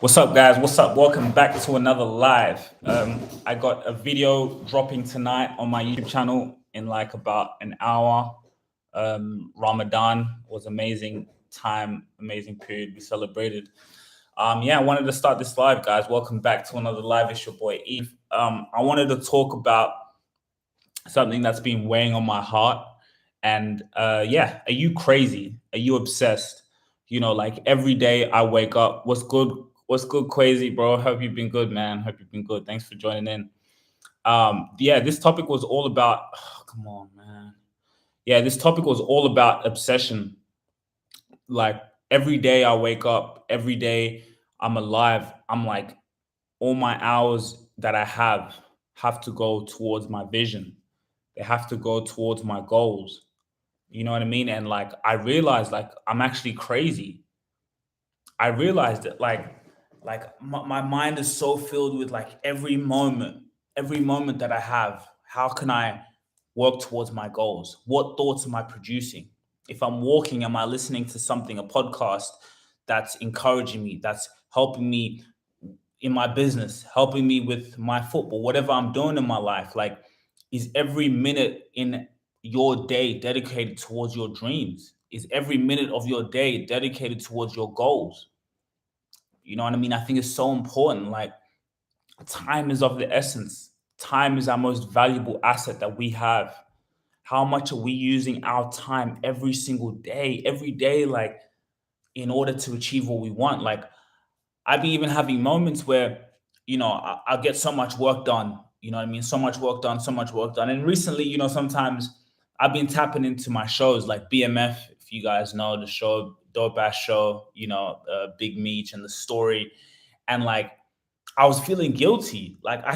What's up, guys? What's up? Welcome back to another live. I got a video dropping tonight on my YouTube channel in like about an hour. Ramadan was amazing time, amazing period. We celebrated. Yeah, I wanted to start this live, guys. Welcome back to another live. It's your boy Eve. I wanted to talk about something that's been weighing on my heart. And yeah, are you crazy? Are you obsessed? Like every day I wake up. What's good? What's good, crazy, bro? Hope you've been good, man. Hope you've been good. Thanks for joining in. Yeah, this topic was all about. Come on, man. Yeah, this topic was all about obsession. Like every day I wake up, every day I'm alive. I'm like all my hours that I have to go towards my vision. They have to go towards my goals. You know what I mean? And like I realized like I'm actually crazy. I realized that like my mind is so filled with like every moment that I have. How can I work towards my goals? What thoughts am I producing? If I'm walking, am I listening to something, a podcast that's encouraging me, that's helping me in my business, helping me with my football, whatever I'm doing in my life? Like, is every minute in your day dedicated towards your dreams? Is every minute of your day dedicated towards your goals? You know what I mean? I think it's so important. Like, time is of the essence. Time is our most valuable asset that we have. How much are we using our time every single day? Every day, like, in order to achieve what we want. Like, I be even having moments where, I'll get so much work done. You know what I mean? So much work done, so much work done. And recently, sometimes I've been tapping into my shows like BMF, if you guys know the show, Dope Ass Show, Big Meech and the story. And like, I was feeling guilty. Like I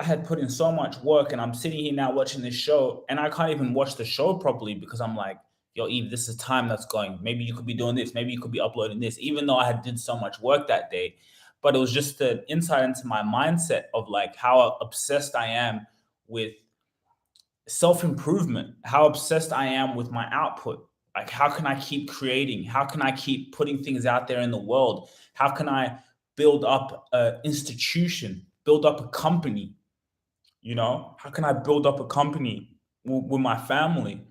had put in so much work, and I'm sitting here now watching this show, and I can't even watch the show properly because I'm like, yo, Eve, this is time that's going. Maybe you could be doing this. Maybe you could be uploading this, even though I had did so much work that day. But it was just an insight into my mindset of like how obsessed I am with self improvement, how obsessed I am with my output. Like, how can I keep creating? How can I keep putting things out there in the world? How can I build up an institution, build up a company? How can I build up a company with my family?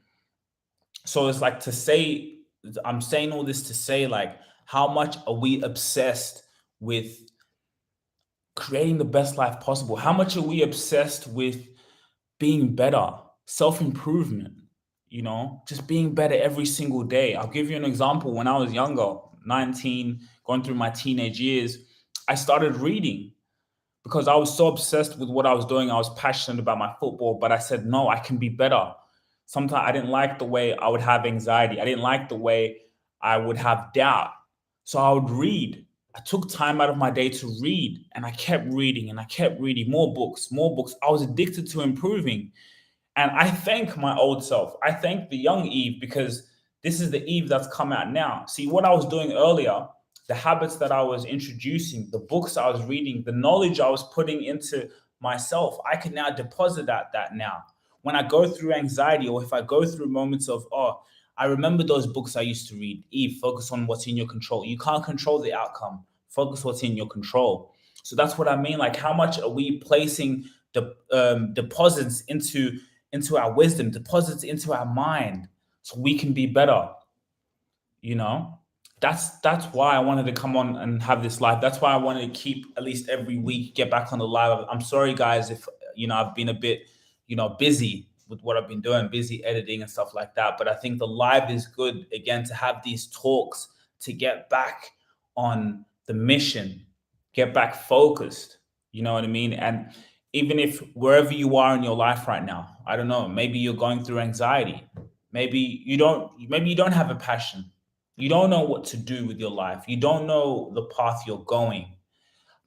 So it's like to say, I'm saying all this to say, like, how much are we obsessed with creating the best life possible? How much are we obsessed with being better, self improvement, just being better every single day? I'll give you an example. When I was younger, 19, going through my teenage years, I started reading because I was so obsessed with what I was doing. I was passionate about my football, but I said, no, I can be better. Sometimes I didn't like the way I would have anxiety. I didn't like the way I would have doubt. So I would read. I took time out of my day to read, and I kept reading and I kept reading more books, more books. I was addicted to improving. And I thank my old self. I thank the young Eve because this is the Eve that's come out now. See, what I was doing earlier, the habits that I was introducing, the books I was reading, the knowledge I was putting into myself, I can now deposit that now. When I go through anxiety, or if I go through moments of, oh, I remember those books I used to read. Eve, focus on what's in your control. You can't control the outcome. Focus what's in your control. So that's what I mean. Like, how much are we placing the deposits into our wisdom, deposits into our mind, so we can be better? You know, that's why I wanted to come on and have this live. That's why I wanted to keep at least every week get back on the live. I'm sorry, guys, if I've been a bit busy with what I've been doing, busy editing and stuff like that. But I think the live is good again to have these talks to get back on the mission, get back focused. You know what I mean? And even if wherever you are in your life right now, I don't know, maybe you're going through anxiety. Maybe you don't have a passion. You don't know what to do with your life. You don't know the path you're going.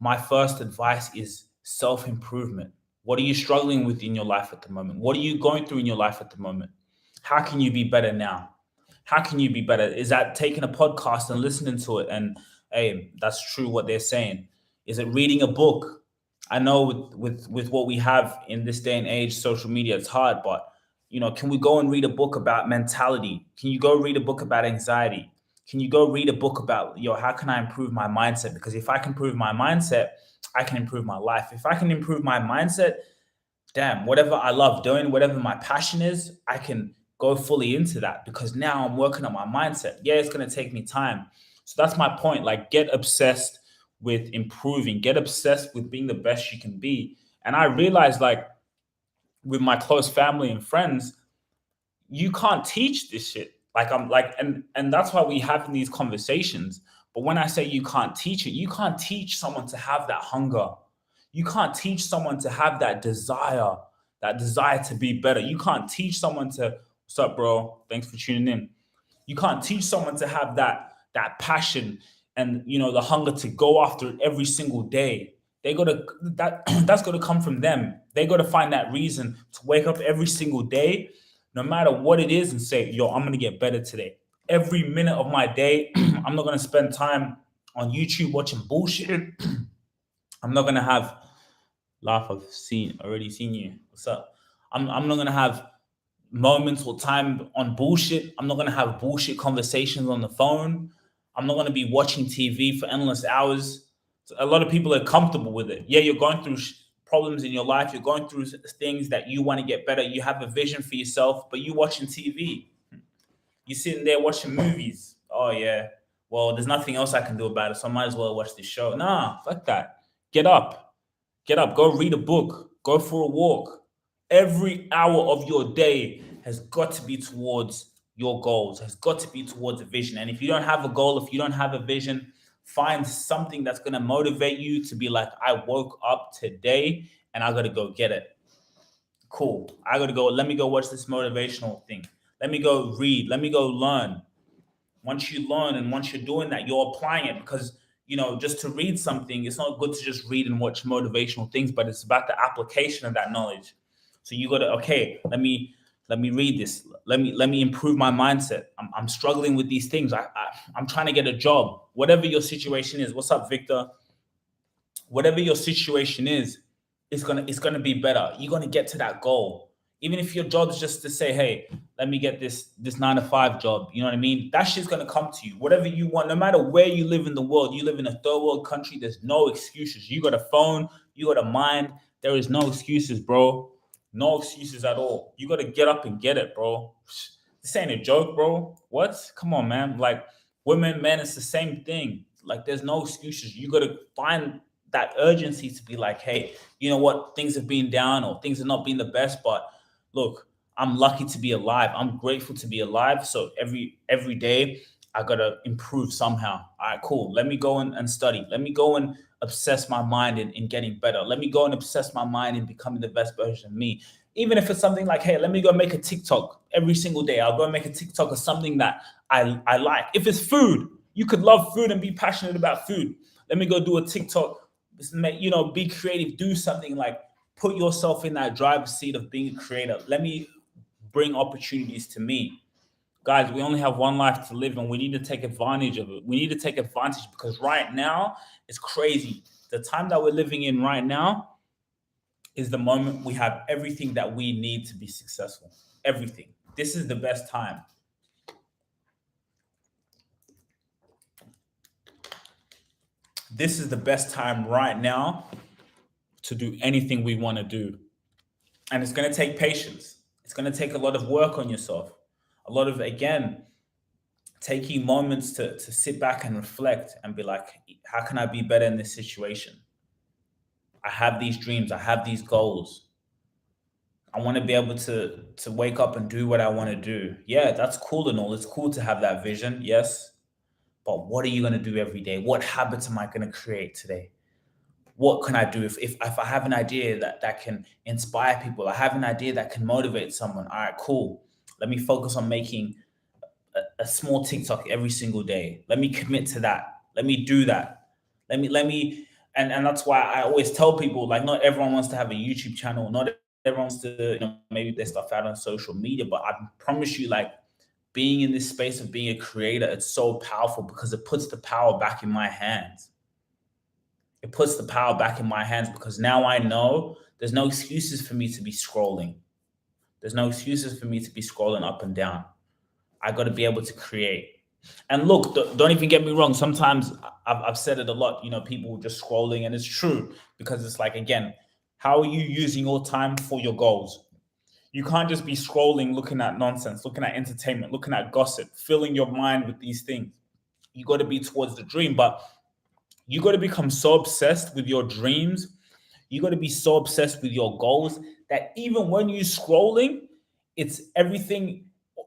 My first advice is self improvement. What are you struggling with in your life at the moment? What are you going through in your life at the moment? How can you be better now? How can you be better? Is that taking a podcast and listening to it? And hey, that's true what they're saying. Is it reading a book? I know with what we have in this day and age, social media, it's hard, but can we go and read a book about mentality? Can you go read a book about anxiety? Can you go read a book about, how can I improve my mindset? Because if I can improve my mindset, I can improve my life. If I can improve my mindset, damn, whatever I love doing, whatever my passion is, I can go fully into that because now I'm working on my mindset. Yeah, it's going to take me time. So that's my point. Like, get obsessed with improving, get obsessed with being the best you can be. And I realized, like, with my close family and friends, you can't teach this shit. Like, I'm like, and that's why we having these conversations. But when I say you can't teach it, you can't teach someone to have that hunger. You can't teach someone to have that desire to be better. You can't teach someone to, what's up, bro? Thanks for tuning in. You can't teach someone to have that passion and, the hunger to go after it every single day. They gotta that's gonna come from them. They gotta find that reason to wake up every single day, no matter what it is, and say, yo, I'm gonna get better today. Every minute of my day, I'm not gonna spend time on YouTube watching bullshit. I'm not gonna have laugh. I've already seen you. What's up? I'm not gonna have moments or time on bullshit. I'm not gonna have bullshit conversations on the phone. I'm not gonna be watching TV for endless hours. So a lot of people are comfortable with it. Yeah, you're going through problems in your life. You're going through things that you want to get better. You have a vision for yourself, but you watching TV. You're sitting there watching movies. Oh yeah. Well, there's nothing else I can do about it, so I might as well watch this show. Nah, fuck that. Get up. Get up. Go read a book. Go for a walk. Every hour of your day has got to be towards your goals, has got to be towards a vision. And if you don't have a goal, if you don't have a vision, find something that's going to motivate you to be like, I woke up today and I got to go get it. Cool. I got to go. Let me go watch this motivational thing. Let me go read. Let me go learn. Once you learn and once you're doing that, you're applying it because, just to read something, it's not good to just read and watch motivational things, but it's about the application of that knowledge. So you got to, okay, let me read this. Let me improve my mindset. I'm struggling with these things. I'm trying to get a job. Whatever your situation is. What's up, Victor? Whatever your situation is, it's gonna be better. You're gonna get to that goal. Even if your job is just to say, hey, let me get this 9-to-5 job. You know what I mean? That shit's gonna come to you. Whatever you want, no matter where you live in the world, you live in a third world country, there's no excuses. You got a phone, you got a mind. There is no excuses, bro. No excuses at all. You gotta get up and get it, bro. This ain't a joke, bro. What? Come on, man. Like, women, men, it's the same thing. Like, there's no excuses. You gotta find that urgency to be like, hey, you know what? Things have been down or things have not been the best, but look, I'm lucky to be alive. I'm grateful to be alive. So every day I gotta improve somehow. All right, cool. Let me go and study. Let me go and obsess my mind in getting better. Let me go and obsess my mind in becoming the best version of me. Even if it's something like, hey, let me go make a TikTok every single day. I'll go and make a TikTok of something that I like. If it's food, you could love food and be passionate about food. Let me go do a TikTok. Be creative. Do something like put yourself in that driver's seat of being a creator. Let me bring opportunities to me. Guys, we only have one life to live and we need to take advantage of it. We need to take advantage because right now it's crazy. The time that we're living in right now is the moment we have everything that we need to be successful. Everything. This is the best time. This is the best time right now to do anything we want to do. And it's going to take patience. It's going to take a lot of work on yourself. A lot of, again, taking moments to sit back and reflect and be like, how can I be better in this situation? I have these dreams. I have these goals. I want to be able to wake up and do what I want to do. Yeah, that's cool and all. It's cool to have that vision. Yes. But what are you going to do every day? What habits am I going to create today? What can I do if I have an idea that can inspire people? I have an idea that can motivate someone. All right, cool. Let me focus on making a small TikTok every single day. Let me commit to that. Let me do that. And that's why I always tell people, like, not everyone wants to have a YouTube channel. Not everyone wants to, maybe their stuff out on social media. But I promise you, like, being in this space of being a creator, it's so powerful because it puts the power back in my hands. It puts the power back in my hands because now I know there's no excuses for me to be scrolling. There's no excuses for me to be scrolling up and down. I got to be able to create. And look, don't even get me wrong. Sometimes I've said it a lot. People just scrolling, and it's true because it's like, again, how are you using your time for your goals? You can't just be scrolling, looking at nonsense, looking at entertainment, looking at gossip, filling your mind with these things. You got to be towards the dream, but you got to become so obsessed with your dreams. You got to be so obsessed with your goals that even when you're scrolling, it's everything.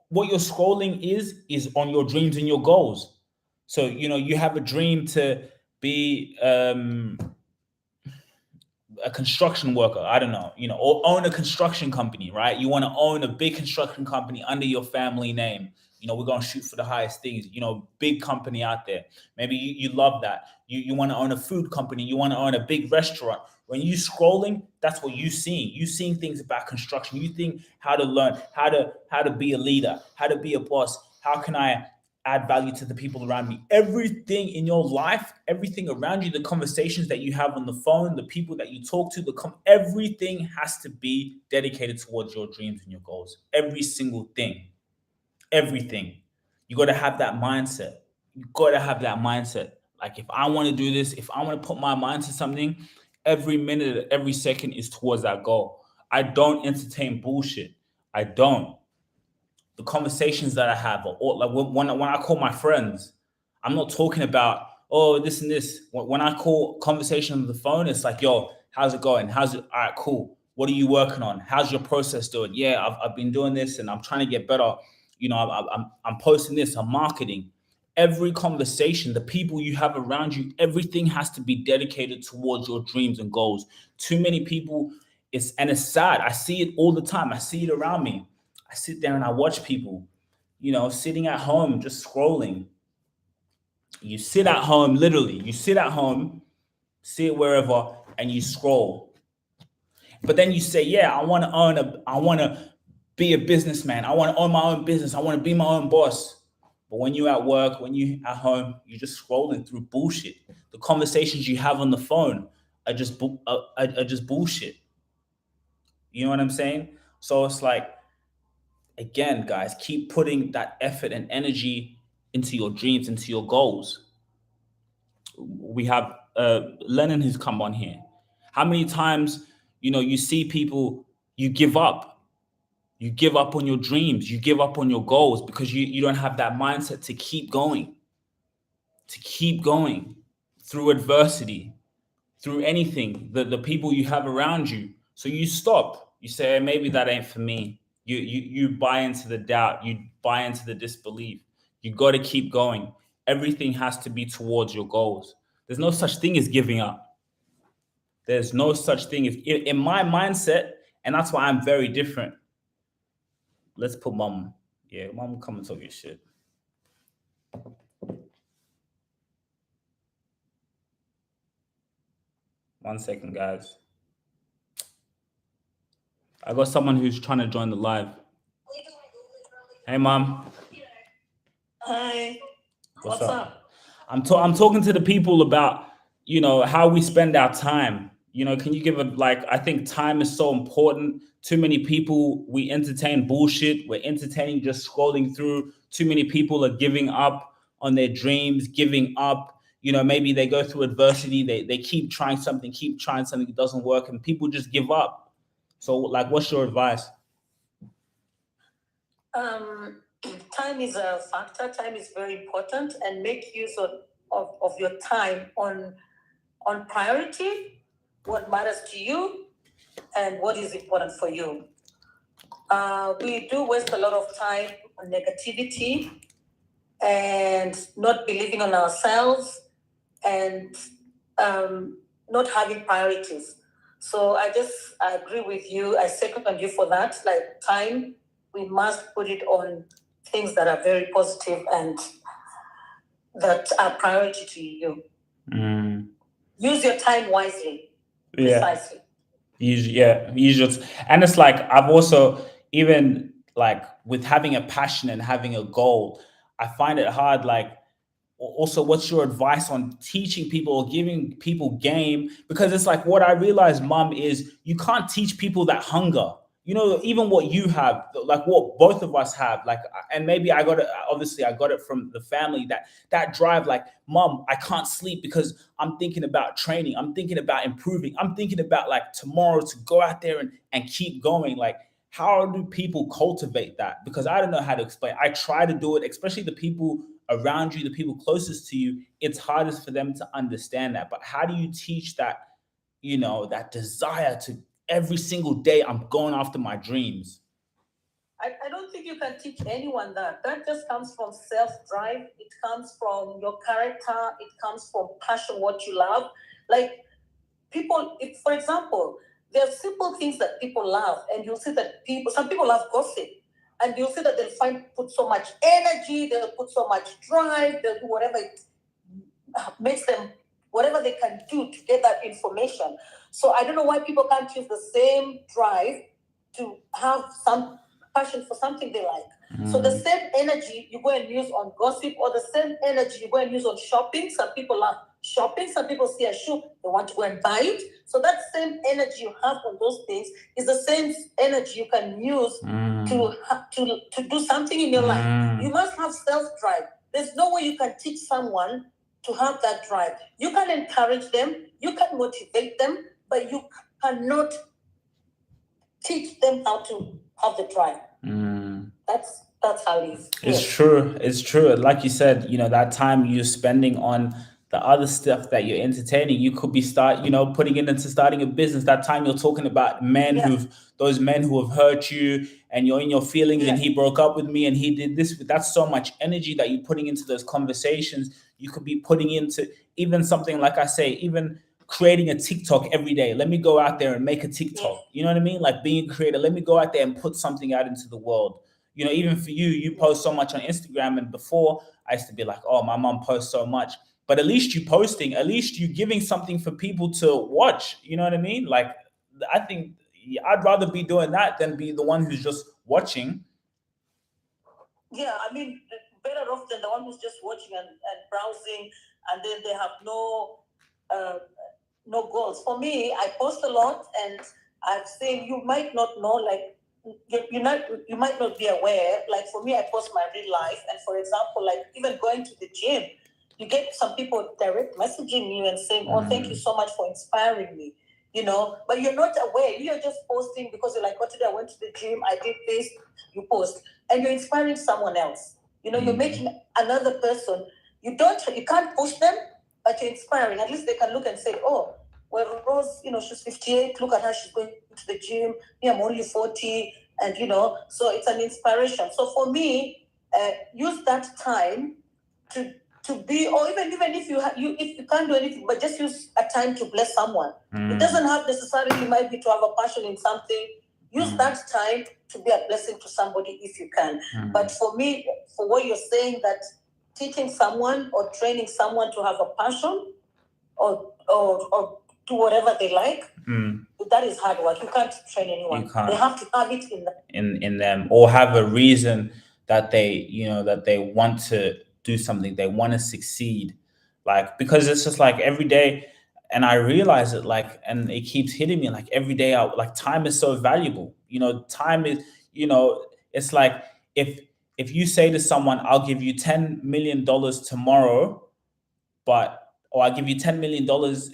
What you're scrolling is on your dreams and your goals. So you have a dream to be a construction worker, I don't know, or own a construction company, right? You want to own a big construction company under your family name. We're going to shoot for the highest things, big company out there. Maybe you love that. You want to own a food company. You want to own a big restaurant. When you scrolling, that's what you seeing. You seeing things about construction. You think how to learn, how to be a leader, how to be a boss. How can I add value to the people around me? Everything in your life, everything around you, the conversations that you have on the phone, the people that you talk to, everything has to be dedicated towards your dreams and your goals. Every single thing. Everything. You got to have that mindset. You got to have that mindset. Like, if I want to do this, if I want to put my mind to something, every minute, every second is towards that goal. I don't entertain bullshit. I don't. The conversations that I have, or like when I call my friends, I'm not talking about, oh, this and this. When I call conversation on the phone, it's like, yo, how's it going? How's it? All right, cool. What are you working on? How's your process doing? Yeah, I've been doing this and I'm trying to get better. I'm posting this. I'm marketing. Every conversation, the people you have around you, everything has to be dedicated towards your dreams and goals. Too many people, it's sad. I see it all the time. I see it around me. I sit there and I watch people, sitting at home just scrolling. You sit at home, literally. You sit at home, sit wherever, and you scroll. But then you say, "Yeah, I want to be a businessman. I want to own my own business. I want to be my own boss." But when you're at work, when you're at home, you're just scrolling through bullshit. The conversations you have on the phone are just bullshit. You know what I'm saying? So it's like, again, guys, keep putting that effort and energy into your dreams, into your goals. We have Lennon who's come on here. How many times, you see people, you give up. You give up on your dreams. You give up on your goals because you don't have that mindset to keep going through adversity, through anything, the people you have around you. So you stop. You say, maybe that ain't for me. You buy into the doubt. You buy into the disbelief. You got to keep going. Everything has to be towards your goals. There's no such thing as giving up. There's no such thing as, in my mindset, and that's why I'm very different. Let's put mom. Yeah, mom, come and talk your shit. One second, guys. I got someone who's trying to join the live. Hey, mom. Hi. What's up? I'm talking to the people about, how we spend our time. Can you give I think time is so important. Too many people, we entertain bullshit. We're entertaining just scrolling through. Too many people are giving up on their dreams, giving up. Maybe they go through adversity. They keep trying something, it doesn't work, and people just give up. So, what's your advice? Time is a factor. Time is very important, and make use of your time on priority, what matters to you, and what is important for you. We do waste a lot of time on negativity and not believing on ourselves and not having priorities. So I agree with you. I second you for that. Like, time, we must put it on things that are very positive and that are priority to you. Use your time wisely. Yeah. Precisely. Use and it's like, I've also, even with having a passion and having a goal, I find it hard. Also, what's your advice on teaching people or giving people game? Because it's like, what I realized, mom, is you can't teach people that hunger. you know, even what you have, like what both of us have, like, and maybe I got it, obviously I got it from the family, that drive, like, mom, I can't sleep because I'm thinking about training, I'm thinking about improving, I'm thinking about like tomorrow to go out there and keep going. Like, how do people cultivate that? Because I don't know how to explain. I try to do it, especially the people around you, the people closest to you. It's hardest for them to understand that. But how do you teach that, you know, that desire to every single day I'm going after my dreams? I don't think you can teach anyone that. That just comes from self-drive. It comes from your character. It comes from passion, what you love. Like people, if, for example, there are simple things that people love, and you'll see that some people love gossip, and you'll see that they'll put so much energy, they'll put so much drive, they'll do whatever it makes them, whatever they can do to get that information. So I don't know why people can't use the same drive to have some passion for something they like. So the same energy you go and use on gossip, or the same energy you go and use on shopping. Some people love shopping. Some people see a shoe, they want to go and buy it. So that same energy you have on those things is the same energy you can use to do something in your life. You must have self-drive. There's no way you can teach someone to have that drive. You can encourage them, you can motivate them, but you cannot teach them how to have the drive. That's how it is. It's true. It's true. Like you said, you know, that time you're spending on the other stuff that you're entertaining, you could be putting it into starting a business. That time you're talking about those men who have hurt you, and you're in your feelings, and he broke up with me and he did this. That's so much energy that you're putting into those conversations. You could be putting into even something, like I say, even creating a TikTok every day. Let me go out there and make a TikTok. You know what I mean? Like being a creator. Let me go out there and put something out into the world. You know, even for you, you post so much on Instagram. And before, I used to be like, oh, my mom posts so much. But at least you posting, at least you giving something for people to watch. You know what I mean? Like, I think I'd rather be doing that than be the one who's just watching. Yeah, I mean, better off than the one who's just watching and browsing, and then they have no goals. For me, I post a lot, and I've seen, you might not know, like, you might not be aware. Like for me, I post my real life, and for example, like even going to the gym, you get some people direct messaging you and saying, "Oh, thank you so much for inspiring me." You know, but you're not aware. You're just posting because you're like, "What today? I went to the gym. I did this." You post, and you're inspiring someone else. You know, you're making another person. You can't push them, but you're inspiring. At least they can look and say, "Oh, well, Rose, you know, she's 58. Look at her. She's going to the gym. Me, I'm only 40." And, you know, so it's an inspiration. So for me, use that time to be, or even if if you can't do anything, but just use a time to bless someone. It doesn't have necessarily might be to have a passion in something. Use that time to be a blessing to somebody if you can. But for me, for what you're saying, that teaching someone or training someone to have a passion or do whatever they like, that is hard work. You can't train anyone. You can't. They have to have it in them, or have a reason that they want to do something, they want to succeed. Like, because it's just like every day, and I realize it, like, and it keeps hitting me, like every day, like time is so valuable. You know, time is, it's like if you say to someone, I'll give you $10 million tomorrow, or I give you $10 million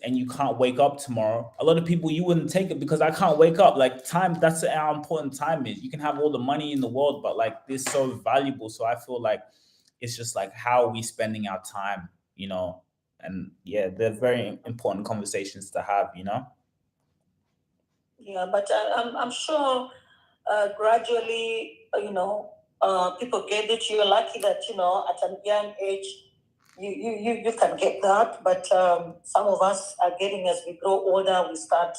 and you can't wake up tomorrow. A lot of people, you wouldn't take it because I can't wake up. Like time, that's how important time is. You can have all the money in the world, but like this is so valuable. So I feel like it's just like, how are we spending our time, And yeah, they're very important conversations to have, Yeah, but I'm sure gradually, people get it. You're lucky that, at a young age, you can get that, but some of us are getting, as we grow older, we start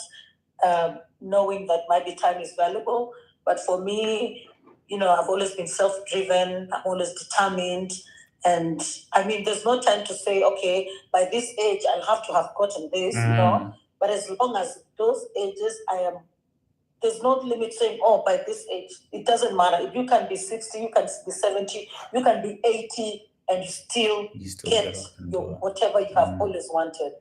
knowing that maybe time is valuable. But for me, I've always been self-driven, I'm always determined, and I mean, there's no time to say, okay, by this age I'll have to have gotten this, but as long as those ages there's no limit saying, oh, by this age, it doesn't matter. You can be 60, you can be 70, you can be 80, and you still get whatever you have always wanted.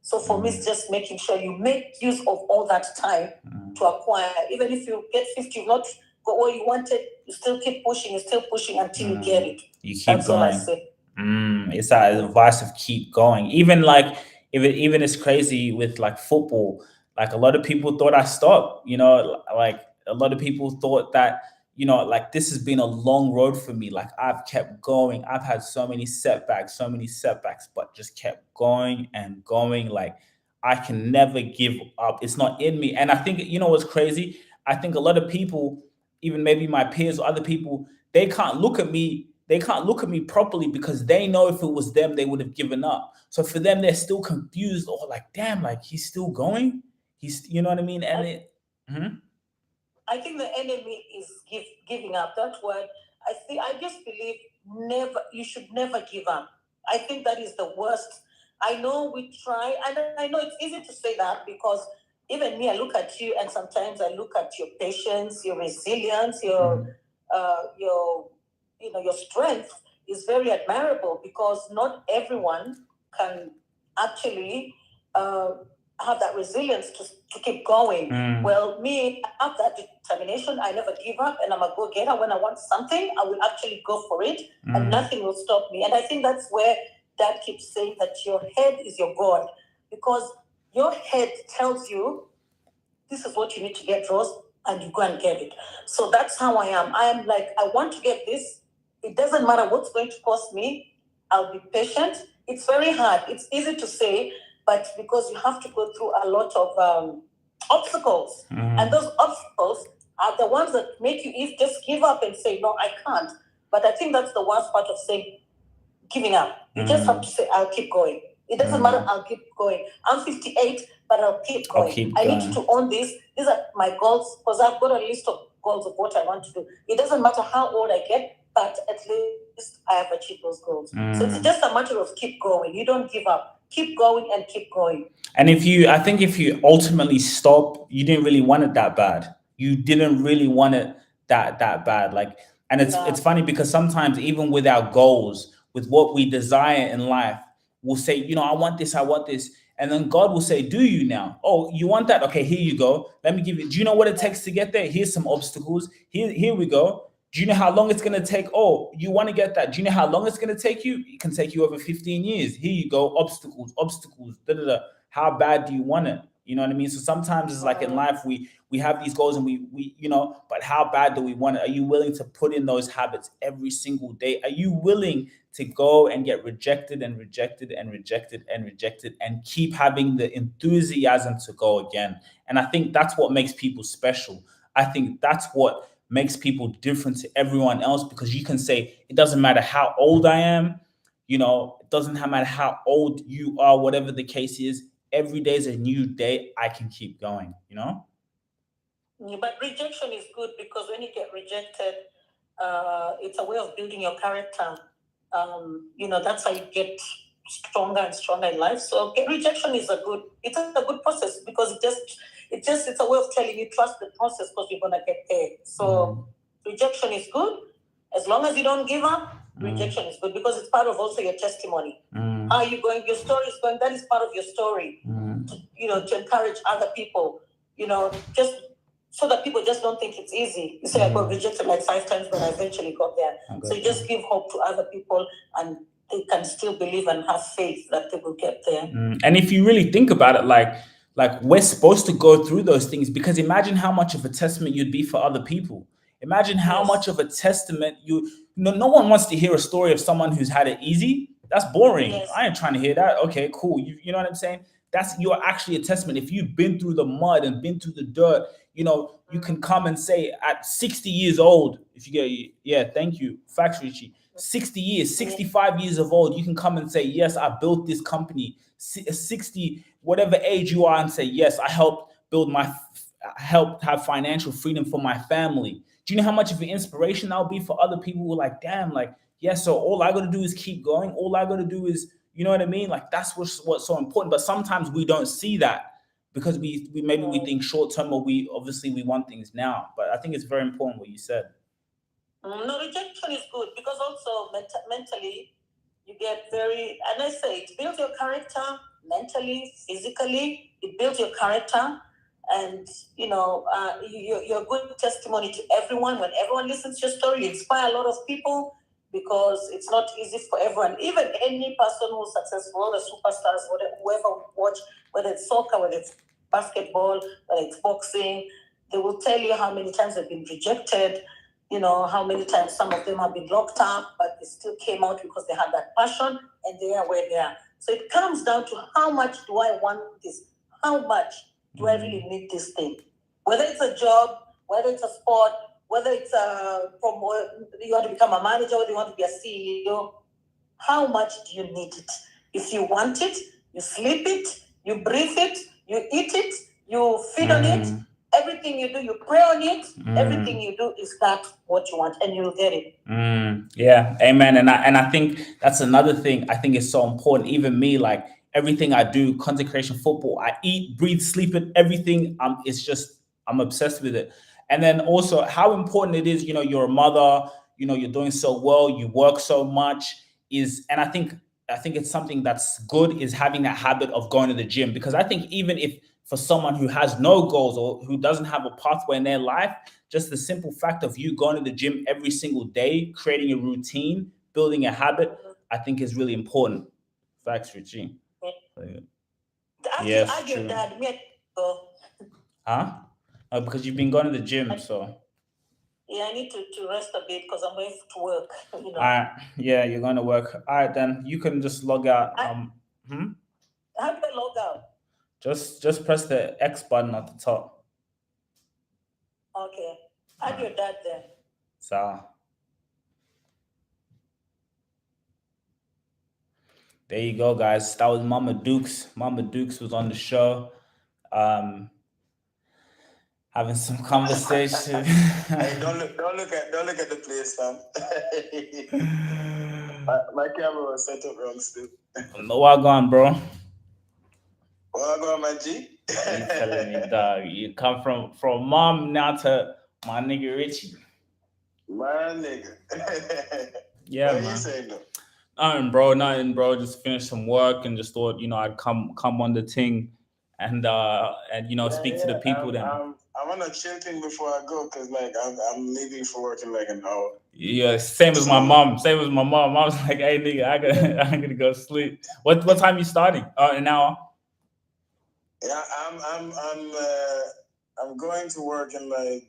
So for me, it's just making sure you make use of all that time to acquire. Even if you get 50, you've not got what you wanted, you still keep pushing, you're still pushing until you get it. You keep That's all I going. say. It's that advice of keep going. Even like even it's crazy with like football. Like a lot of people thought I stopped. Like a lot of people thought that like this has been a long road for me. Like I've kept going. I've had so many setbacks, but just kept going and going. Like I can never give up. It's not in me. And I think what's crazy. I think a lot of people, even maybe my peers or other people, they can't look at me properly because they know if it was them, they would have given up. So for them, they're still confused or like, damn, like he's still going. You know what I mean? And I think the enemy is giving up. That word, I just believe you should never give up. I think that is the worst. I know we try, and I know it's easy to say that because even me, I look at you, and sometimes I look at your patience, your resilience, your strength is very admirable because not everyone can actually have that resilience to keep going. Well, me, I have that determination. I never give up, and I'm a go-getter. When I want something, I will actually go for it, and nothing will stop me. And I think that's where Dad keeps saying that your head is your God, because your head tells you this is what you need to get, Rose, and you go and get it. So that's how I am. I am like, I want to get this. It doesn't matter what's going to cost me. I'll be patient. It's very hard. It's easy to say, but because you have to go through a lot of obstacles. And those obstacles are the ones that make you just give up and say, no, I can't. But I think that's the worst part of saying giving up. You just have to say, I'll keep going. It doesn't matter, I'll keep going. I'm 58, but I'll keep going. I need to own this. These are my goals because I've got a list of goals of what I want to do. It doesn't matter how old I get, but at least I have achieved those goals. So it's just a matter of keep going. You don't give up. Keep going and keep going. And I think if you ultimately stop, you didn't really want it that bad. You didn't really want it that bad. Like, and it's funny because sometimes even with our goals, with what we desire in life, we'll say, I want this. And then God will say, do you now? Oh, you want that? Okay, here you go. Let me give you. Do you know what it takes to get there? Here's some obstacles. Here we go. Do you know how long it's going to take? Oh, you want to get that. Do you know how long it's going to take you? It can take you over 15 years. Here you go. Obstacles. Da, da, da. How bad do you want it? You know what I mean? So sometimes it's like in life, we have these goals and we but how bad do we want it? Are you willing to put in those habits every single day? Are you willing to go and get rejected and rejected and rejected and rejected and keep having the enthusiasm to go again? And I think that's what makes people special. I think that's what makes people different to everyone else, because you can say, it doesn't matter how old I am, it doesn't matter how old you are, whatever the case is, every day is a new day. I can keep going, But rejection is good because when you get rejected, it's a way of building your character. That's how you get stronger and stronger in life. So rejection is a good process because it's a way of telling you trust the process because you're gonna get there. So rejection is good as long as you don't give up. Rejection is good because it's part of also your testimony. How are you going? Your story is going. That is part of your story. To encourage other people. Just so that people just don't think it's easy. You say I got rejected like 5 times, but I eventually got there. So you just give hope to other people, and they can still believe and have faith that they will get there. And if you really think about it, like we're supposed to go through those things, because imagine how much of a testament you'd be for other people. Imagine how much of a testament no one wants to hear a story of someone who's had it easy. That's boring. Yes. I ain't trying to hear that. Okay, cool. You know what I'm saying? You're actually a testament. If you've been through the mud and been through the dirt, you can come and say at 60 years old, if you get, thank you, Factory Chief, 60 years, 65 years of old, you can come and say, yes, I built this company. 60, whatever age you are, and say, yes, I helped have financial freedom for my family. Do you know how much of an inspiration that will be for other people who are like, damn, like, yeah, so all I got to do is keep going. All I got to do is, you know what I mean? Like, that's what's so important. But sometimes we don't see that because we think short term, or we want things now. But I think it's very important what you said. No, rejection is good because also mentally you get and I say it builds your character. mentally, physically. It builds your character, and you're a good testimony to everyone. When everyone listens to your story, you inspire a lot of people, because it's not easy for everyone. Even any person who's successful, all the superstars, whoever watch, whether it's soccer, whether it's basketball, whether it's boxing, they will tell you how many times they've been rejected, how many times some of them have been locked up, but they still came out because they had that passion, and they are where they are. So it comes down to, how much do I want this? How much do I really need this thing? Whether it's a job, whether it's a sport, whether it's you want to become a manager, whether you want to be a CEO, how much do you need it? If you want it, you sleep it, you breathe it, you eat it, you feed on it. Everything you do, you pray on it. Everything you do is that what you want, and you'll get it. Yeah, amen. And I think that's another thing. I think it's so important. Even me, like everything I do, content creation, football, I eat, breathe, sleep it, everything. I'm obsessed with it. And then also how important it is. You're a mother. You're doing so well. You work so much. And I think it's something that's good, is having that habit of going to the gym, because I think even if for someone who has no goals or who doesn't have a pathway in their life, just the simple fact of you going to the gym every single day, creating a routine, building a habit, I think is really important. Facts, Richie. Yes, true. Dad, huh? Because you've been going to the gym, so. Yeah, I need to rest a bit because I'm going to work. All right. Yeah, you're going to work. All right, then you can just log out. How do I log out? Just press the X button at the top. Okay. Add your dad then. So there you go, guys. That was Mama Dukes. Mama Dukes was on the show, having some conversation. Hey, don't look at the place, fam. my camera was set up wrong still. No, what going, bro? What going, my G? You telling me, dog? You come from mom now to my nigga Richie. My nigga. Yeah, what man. You saying though? Nothing, bro. Just finished some work and just thought, I'd come on the thing and speak to the people. I'm on a chill thing before I go, because like I'm leaving for work in like an hour. Yeah, same as my mom. Mom's like, hey nigga, I'm gonna go sleep. What time you starting? An hour? Yeah, I'm going to work in like,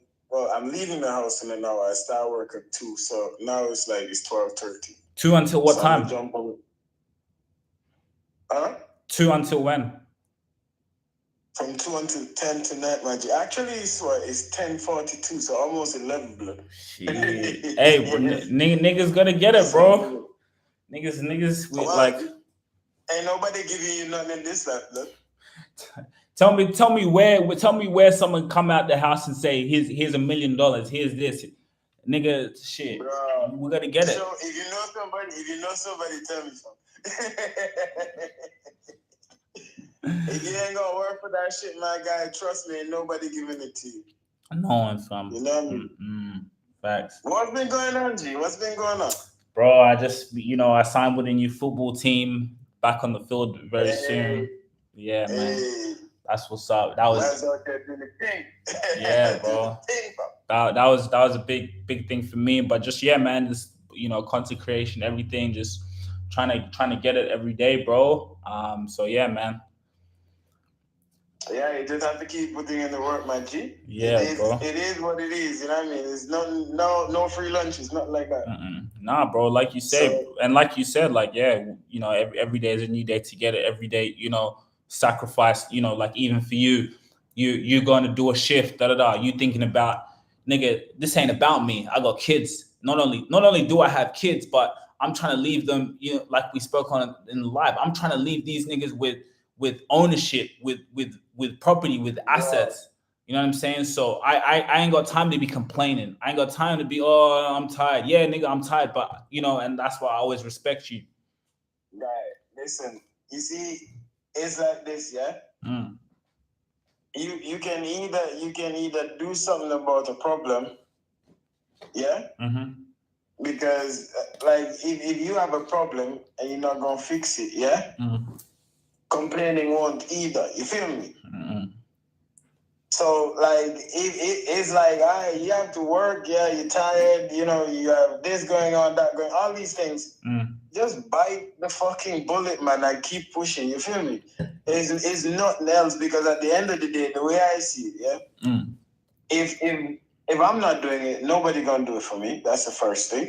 I'm leaving the house in an hour. I start work at 2, so now it's 12:30. 2 until what time? Jump on. Huh? 2 until when? From 2 until 10 tonight, my G. Actually, it's 10:42, so almost 11, blood. Shit. Hey, niggas gonna get it, bro. Niggas with like. Ain't nobody giving you nothing in this life, blood. Tell me where someone come out the house and say, here's $1 million, here's this. Nigga, shit. Bro, we gotta get it. So if you know somebody, tell me something. If you ain't gonna work for that shit, my guy, trust me, ain't nobody giving it to you. No one, fam. You know what I mean? Facts. What's been going on, G? What's been going on? Bro, I just, I signed with a new football team, back on the field very soon. Yeah, man. That's what's up. That was. Yeah, bro. That was a big thing for me. But just man, this content creation, everything, just trying to get it every day, bro. So yeah, man. Yeah, you just have to keep putting in the work, my G. Yeah, bro. It is what it is. You know what I mean? It's no free lunches, nothing like that. Nah, bro. Like you said, like every day is a new day to get it. Every day, sacrifice. Like even for you're going to do a shift. You thinking about, nigga, this ain't about me. I got kids. Not only do I have kids, but I'm trying to leave them. Like we spoke on in live. I'm trying to leave these niggas with ownership, with property, with assets. You know what I'm saying? So I ain't got time to be complaining. I ain't got time to be, I'm tired. Yeah, nigga, I'm tired. But and that's why I always respect you. Right. Listen, you see, it's like this, yeah? You can either do something about a problem, yeah? Because like if you have a problem and you're not gonna fix it, yeah? complaining won't either. You feel me? Mm-hmm. So like it's like, you have to work, yeah, you're tired, you know, you have this going on, that going, all these things. Just bite the fucking bullet, man, and keep pushing. You feel me? It's nothing else, because at the end of the day, the way I see it, yeah, if I'm not doing it, nobody gonna do it for me. That's the first thing.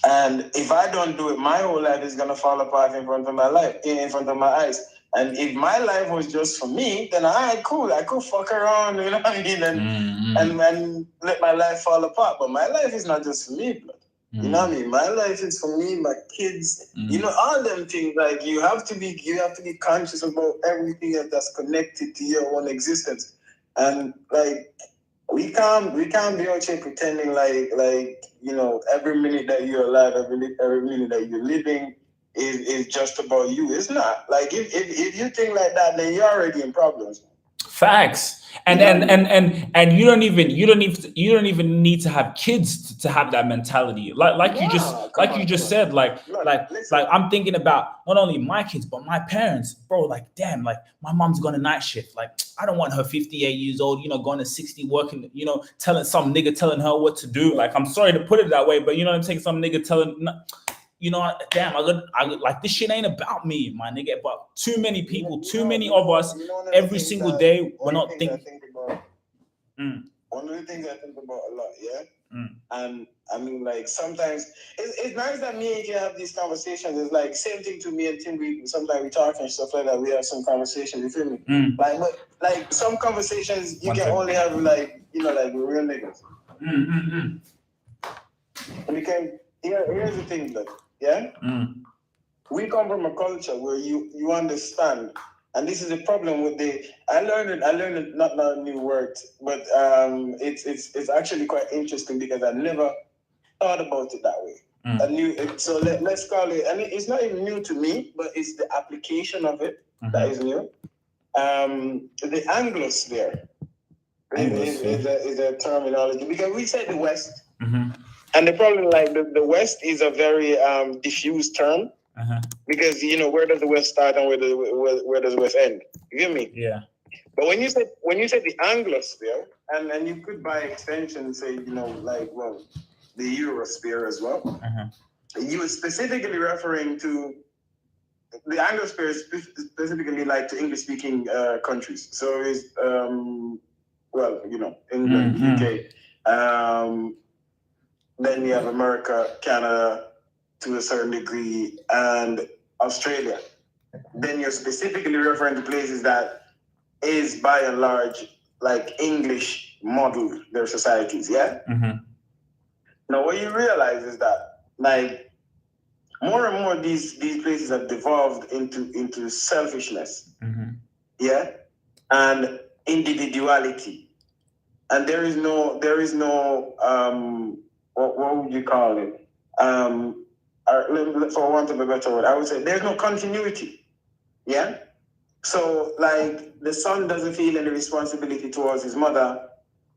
And if I don't do it, my whole life is gonna fall apart in front of my life, in front of my eyes. And if my life was just for me, then cool. I could fuck around, you know what I mean, and let my life fall apart. But my life is not just for me, blood. You know what I mean? My life is for me, my kids. You know, all them things. Like you have to be conscious about everything that's connected to your own existence. And like we can't be out here pretending like you know, every minute that you're alive, every minute that you're living is just about you. It's not. Like if you think like that, then you're already in problems. Facts. And you don't even need to have kids to have that mentality. Like you just said, like I'm thinking about not only my kids but my parents, bro. Like damn, like my mom's going to night shift. Like I don't want her 58 years old, you know, going to 60 working, you know, some nigga telling her what to do. Like I'm sorry to put it that way, but you know what I'm saying, some nigga telling, you know, damn, I like this shit ain't about me, my nigga. But too many people, too many of us, every single day, we're not thinking. One of the things I think about a lot, yeah? And I mean, like, sometimes it's nice that me and you have these conversations. It's like, same thing to me and Tim. Sometimes we talk and stuff like that. We have some conversations, you feel me? Like some conversations you can only have, like, you know, like with real niggas. And you can, here's the thing, like, yeah? We come from a culture where you understand. And this is a problem with I learned it, not a new word, but it's actually quite interesting because I never thought about it that way. So let's call it, and it's not even new to me, but it's the application of it that is new. The Anglosphere is a terminology, because we say the West, and the problem, like the West is a very diffuse term. Because you know, where does the West start and where does the West end? You get me? Yeah. But when you say the Anglosphere, and you could by extension say, you know, like, well, the Eurosphere as well. You were specifically referring to the Anglosphere, specifically like to English-speaking countries. So it's well, you know, England, UK. Then you have America, Canada, to a certain degree, and Australia. Then you're specifically referring to places that is by and large like English model their societies, yeah? Now what you realize is that like more and more these places have devolved into selfishness, yeah, and individuality, and there is no what would you call it? For want of a better word, I would say there's no continuity. Yeah? So, like, the son doesn't feel any responsibility towards his mother,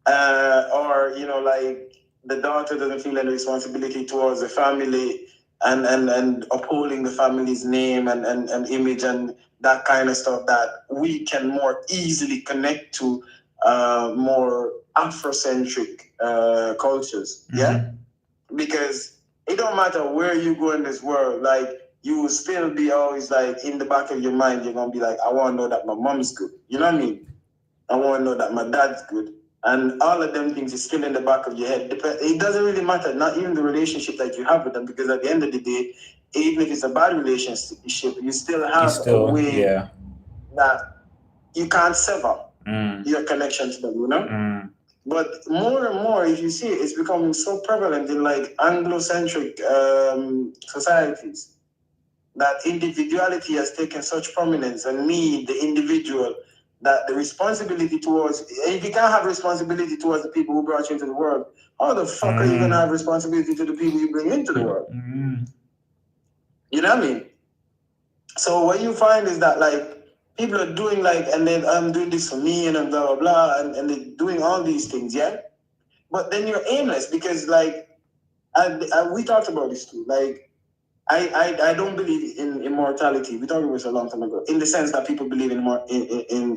or, you know, like, the daughter doesn't feel any responsibility towards the family and upholding the family's name and image and that kind of stuff that we can more easily connect to more Afrocentric cultures. Yeah? Because it don't matter where you go in this world, like you will still be always like in the back of your mind, you're gonna be like, I want to know that my mom's good. You know what I mean? I want to know that my dad's good. And all of them things is still in the back of your head. It doesn't really matter, not even the relationship that you have with them, because at the end of the day, even if it's a bad relationship, you still have a way that you can't sever your connection to them, you know? But more and more, if you see it, it's becoming so prevalent in like Anglo-centric societies that individuality has taken such prominence, and me, the individual, that the responsibility towards, if you can't have responsibility towards the people who brought you into the world, how the fuck are you going to have responsibility to the people you bring into the world? You know what I mean? So what you find is that like, people are doing like, and then I'm doing this for me and blah, blah, blah, and they're doing all these things, yeah? But then you're aimless because like, we talked about this too, like, I don't believe in immortality. We talked about this a long time ago, in the sense that people believe in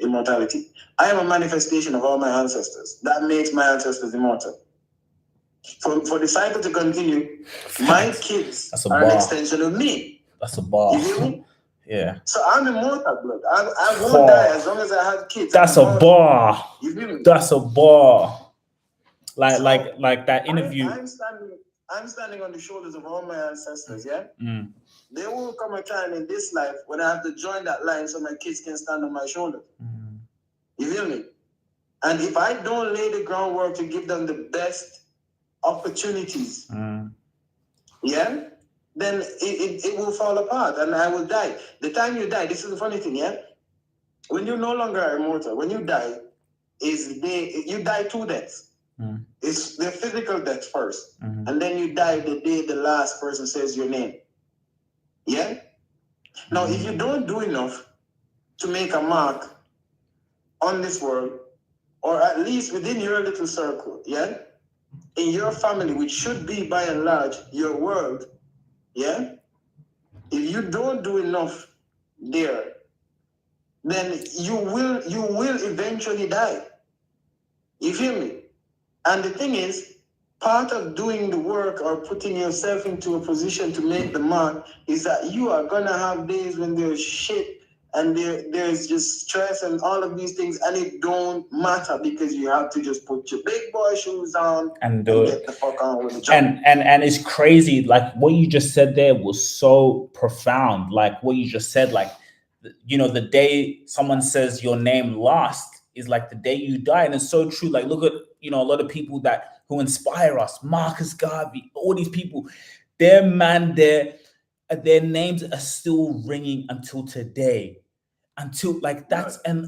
immortality. I am a manifestation of all my ancestors. That makes my ancestors immortal. For the cycle to continue, my kids are an extension of me. That's a bar. You hear me? Yeah. So I'm immortal, blood. I won't die as long as I have kids. That's a bar. You feel me? That's a bar. Like that interview. I'm standing on the shoulders of all my ancestors, yeah? Mm. There will come a time in this life when I have to join that line so my kids can stand on my shoulders. Mm. You feel me? And if I don't lay the groundwork to give them the best opportunities, yeah, then it will fall apart and I will die. The time you die, this is the funny thing, yeah? When you no longer are immortal, when you die, you die two deaths. It's the physical death first, and then you die the day the last person says your name. Yeah? Now, if you don't do enough to make a mark on this world, or at least within your little circle, yeah, in your family, which should be by and large your world, yeah, if you don't do enough there, then you will eventually die. You feel me? And the thing is, part of doing the work or putting yourself into a position to make the mark is that you are gonna have days when there's shit and there's just stress and all of these things, and it don't matter because you have to just put your big boy shoes on and get the fuck on with the job. And it's crazy, like what you just said there was so profound. Like what you just said, like, you know, the day someone says your name last is like the day you die. And it's so true. Like, look at, you know, a lot of people who inspire us, Marcus Garvey, all these people, their names are still ringing until today. Until like that's and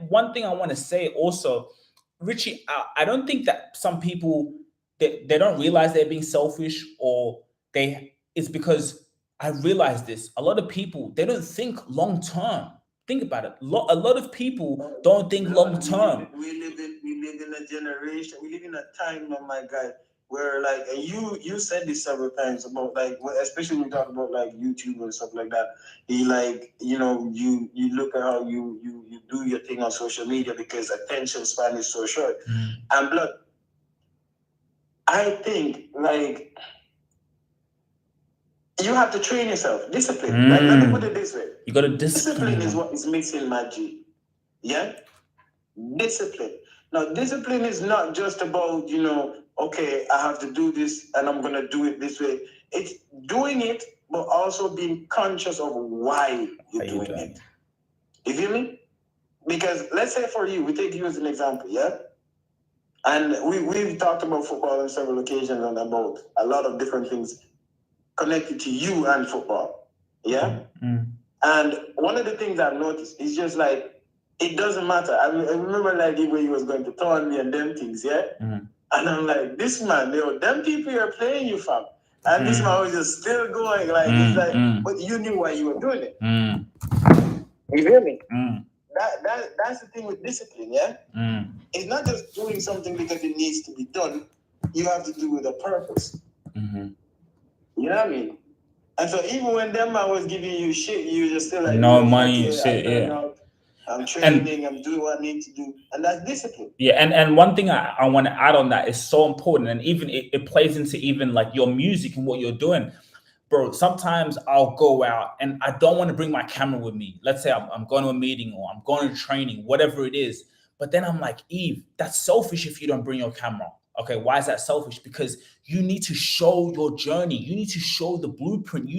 one thing I want to say also, Richie, I don't think that some people they don't realize they're being selfish, or it's because I realize this. A lot of people, they don't think long term. Think about it. A lot of people don't think long term. We live in a generation. We live in a time, oh my God, where like, and you said this several times about like, especially when you talk about like YouTube and stuff like that. You like, you know, you look at how you do your thing on social media because attention span is so short. And blood, I think like you have to train yourself. Discipline. Like, let me put it this way. You got to discipline. Discipline is what is missing, Maggie. Yeah? Discipline. Now, discipline is not just about, you know, okay, I have to do this and I'm going to do it this way. It's doing it, but also being conscious of why you're doing it. You feel me? Because let's say for you, we take you as an example, yeah? And we've talked about football on several occasions and about a lot of different things connected to you and football, yeah? And one of the things I've noticed is just like, it doesn't matter. I remember like when he was going to Thornley and them things, yeah? And I'm like, this man, them people are playing you, fam. And this man was just still going, like, it's like, but you knew why you were doing it. You hear me? That's the thing with discipline, yeah? It's not just doing something because it needs to be done. You have to do it with a purpose. You know what I mean? And so even when them man was giving you shit, you just still like, no money, shit, yeah. I'm training, I'm doing what I need to do. And that's discipline. Yeah, and one thing I want to add on that is so important. And even it plays into even like your music and what you're doing. Bro, sometimes I'll go out and I don't want to bring my camera with me. Let's say I'm going to a meeting or I'm going to training, whatever it is. But then I'm like, Eve, that's selfish if you don't bring your camera. Okay, why is that selfish? Because you need to show your journey. You need to show the blueprint.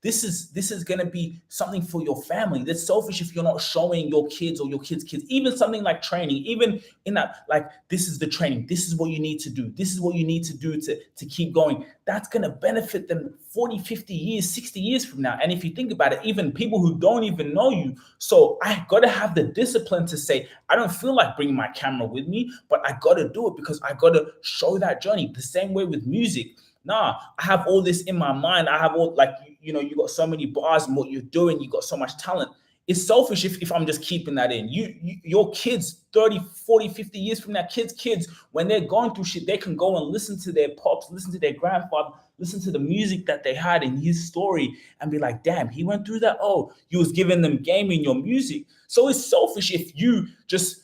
This is gonna be something for your family. That's selfish if you're not showing your kids or your kids' kids, even something like training, even in that, like, this is the training. This is what you need to do. This is what you need to do to keep going. That's gonna benefit them 40, 50 years, 60 years from now. And if you think about it, even people who don't even know you. So I gotta have the discipline to say, I don't feel like bringing my camera with me, but I gotta do it because I gotta show that journey. The same way with music. I have all this in my mind. I have all, like, you know, you got so many bars and what you're doing, you got so much talent. it's selfish if I'm just keeping that in. Your kids 30, 40, 50 years from now, kids, when they're going through shit, they can go and listen to their pops, listen to their grandfather, listen to the music that they had in his story and be like, damn, he went through that. Oh, you was giving them game in your music. So it's selfish if you just,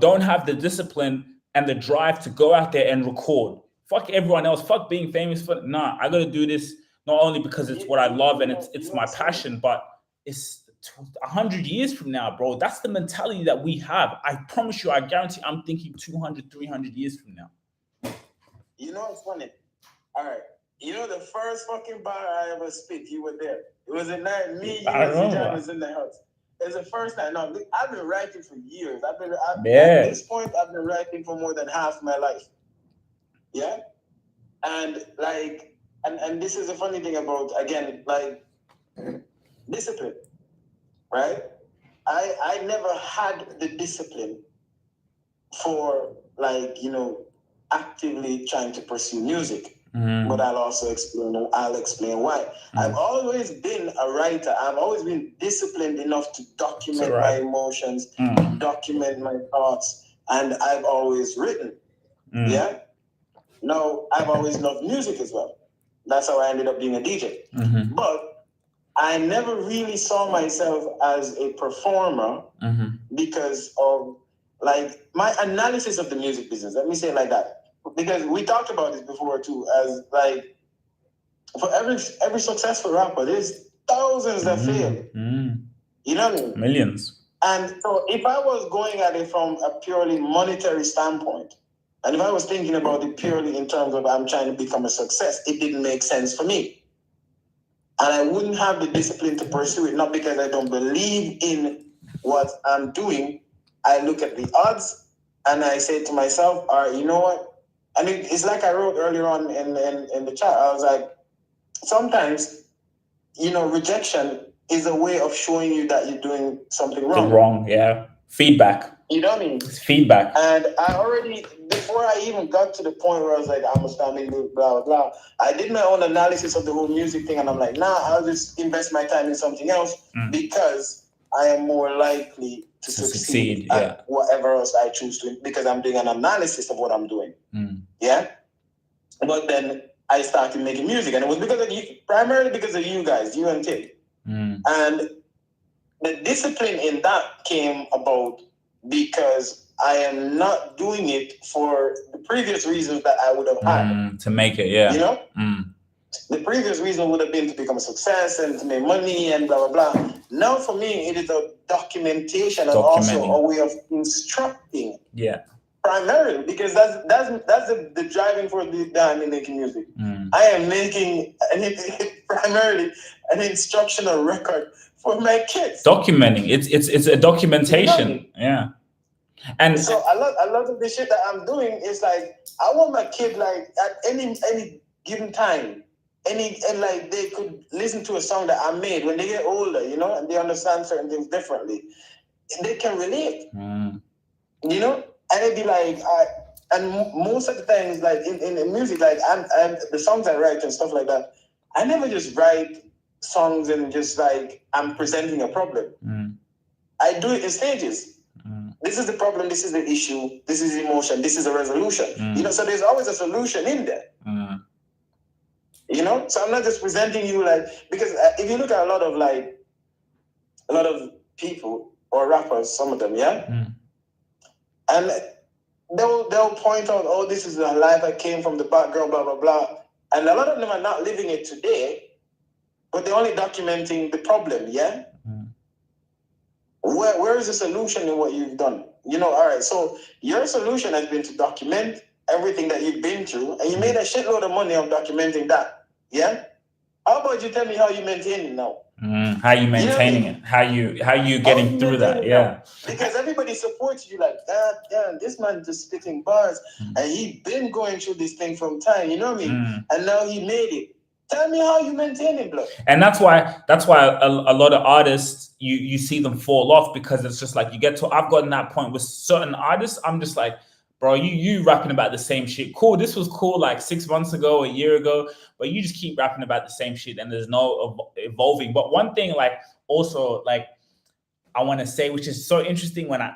don't have the discipline and the drive to go out there and record. Fuck everyone else. Fuck being famous. I got to do this not only because it's what I love and it's my passion, but it's 100 years from now, bro. That's the mentality that we have. I promise you, I guarantee I'm thinking 200, 300 years from now. You know what's funny? All right. The first fucking bar I ever spit, you were there. It was a night, me, you, and John was in the house. It's the first night. No, I've been writing for years. At this point, I've been writing for more than half my life. Yeah? And and this is the funny thing about, again, discipline. Right? I never had the discipline for actively trying to pursue music. But I'll explain why. I've always been a writer. I've always been disciplined enough to document my emotions, document my thoughts, and I've always written. Yeah. Now, I've always loved music as well. That's how I ended up being a DJ. But I never really saw myself as a performer because of my analysis of the music business. Let me say it like that. Because we talked about this before too, as for every successful rapper, there's thousands that fail. You know what I mean? Millions. And so if I was going at it from a purely monetary standpoint, and if I was thinking about it purely in terms of I'm trying to become a success, it didn't make sense for me. And I wouldn't have the discipline to pursue it, not because I don't believe in what I'm doing. I look at the odds and I say to myself, all right, you know what? And it's like I wrote earlier on in the chat. I was like, sometimes, rejection is a way of showing you that you're doing something wrong. Wrong, yeah. Feedback. You know what I mean? It's feedback. And I already, before I even got to the point where I was like, I'm a standing blah, blah, blah, I did my own analysis of the whole music thing. And I'm like, I'll just invest my time in something else because I am more likely to succeed at whatever else I choose to, because I'm doing an analysis of what I'm doing. Yeah. But then I started making music, and it was because of you, primarily because of you guys, you and Tim. And the discipline in that came about because I am not doing it for the previous reasons that I would have had. To make it, yeah. You know? The previous reason would have been to become a success and to make money and blah, blah, blah. Now for me, it is a documentation and also a way of instructing. Yeah. Primarily, because that's the driving force behind me making music. I am making primarily an instructional record for my kids. Documenting. It's a documentation. Yeah. And so a lot of the shit that I'm doing is I want my kid at any given time, and they could listen to a song that I made when they get older, and they understand certain things differently. They can relate, and it'd be and most of the times, in music, and the songs I write and stuff like that, I never just write songs and just I'm presenting a problem. I do it in stages. This is the problem, this is the issue, this is emotion, this is a resolution. So there's always a solution in there. So I'm not just presenting you because if you look at a lot of people or rappers, some of them, and they'll point out, oh, this is the life I came from, the background, blah, blah, blah. And a lot of them are not living it today, but they're only documenting the problem, Where is the solution in what you've done? All right, so your solution has been to document everything that you've been through, and you made a shitload of money on documenting that, How about you tell me how you maintain it now? How you maintaining it? How you getting through that? Yeah. Because everybody supports you this man just spitting bars, and he been going through this thing from time, you know what I mean? And now he made it. Tell me how you maintain it, bro. And that's why a lot of artists, you see them fall off, because it's just I've gotten that point with certain artists. I'm just like, bro, you rapping about the same shit. Cool, this was cool 6 months ago, a year ago, but you just keep rapping about the same shit and there's no evolving. But one thing also I want to say, which is so interesting when I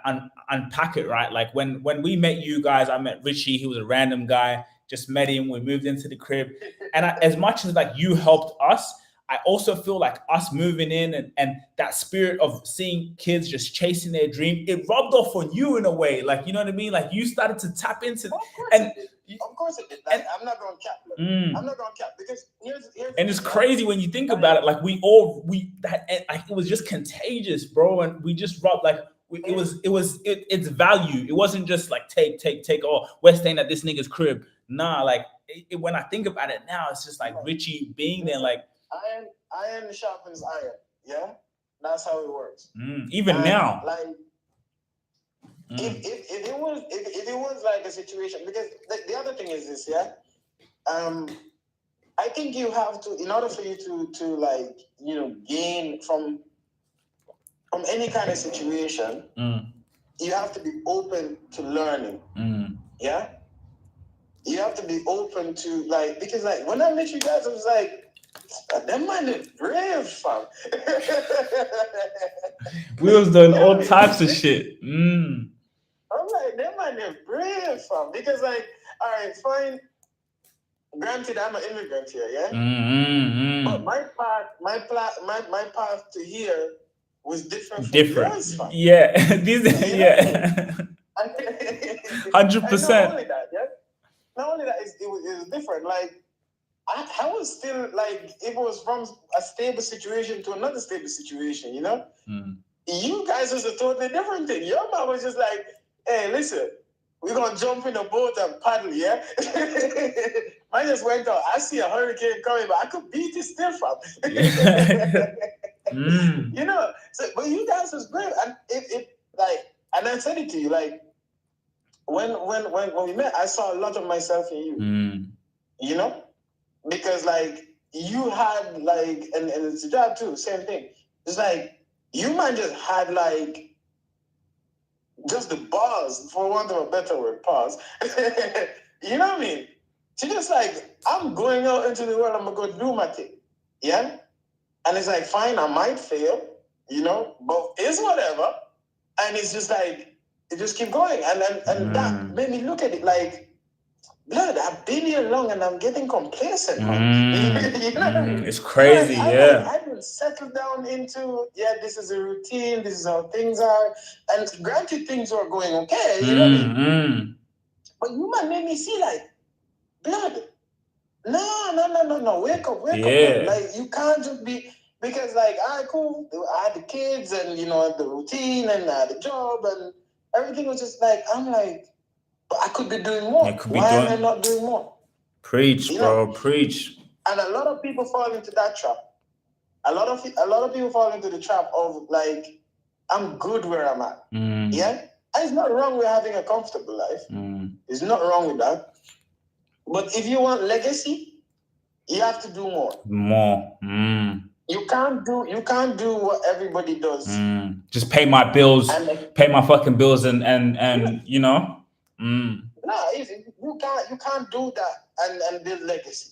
unpack it, right? Like when we met you guys, I met Richie. He was a random guy. Just met him. We moved into the crib, and as much as like you helped us, I also feel like us moving in and that spirit of seeing kids just chasing their dream, it rubbed off on you in a way. Like, you know what I mean? Like you started to tap into, and of course it did. Like, I'm not going to cap. I'm not going to cap because here's and it's crazy when you think about it. Like it was just contagious, bro. And we just rubbed like it's value. It wasn't just like take. Oh, we're staying at this nigga's crib. Nah, like when I think about it now, it's just like Richie being there, like iron sharpens iron. Yeah, that's how it works. Even now, like if it was like a situation, because the other thing is this, yeah. I think you have to, in order for you to like, you know, gain from any kind of situation, you have to be open to learning. Yeah, you have to be open to like, because like when I met you guys, I was like, that man is brave, fam. We was doing all types of shit. I'm like, that man is brave, fam. Because like, all right, fine. Granted, I'm an immigrant here, yeah. But my path to here was different from yours, fam. Yeah, yeah. 100%. Not only that, yeah. Not only that, it was different. Like I was still like, it was from a stable situation to another stable situation, you know. You guys was a totally different thing. Your mom was just like, hey, listen, we're gonna jump in a boat and paddle, yeah? I just went out. I see a hurricane coming, but I could beat it still, fam. You know, so, but you guys was great. And it like, and I said it to you, like, when we met, I saw a lot of myself in you. You know? Because like you had like, and it's a job too, same thing. It's like you man just had like just the balls, for want of a better word, pause. You know what I mean? She just like, I'm going out into the world, I'm gonna go do my thing. Yeah? And it's like, fine, I might fail, you know, but it's whatever. And it's just like, it just keep going. And that made me look at it like, blood, I've been here long and I'm getting complacent, man. You know what I mean? It's crazy, yeah. I will settle down into, this is a routine, this is how things are. And granted, things are going okay, you know what I mean? But you man made me see like, blood, no, wake up. Like, you can't just be, because like, all right, cool, I had the kids and, you know, the routine and I had the job and everything was just like, I'm like, but I could be doing more. Why am I not doing more? Preach, bro, preach. And a lot of people fall into that trap. A lot of people fall into the trap of like, I'm good where I'm at. Yeah? And it's not wrong with having a comfortable life. It's not wrong with that. But if you want legacy, you have to do more. You can't do what everybody does. Just pay my bills, pay my fucking bills, and you know. No, you can't do that and build legacy.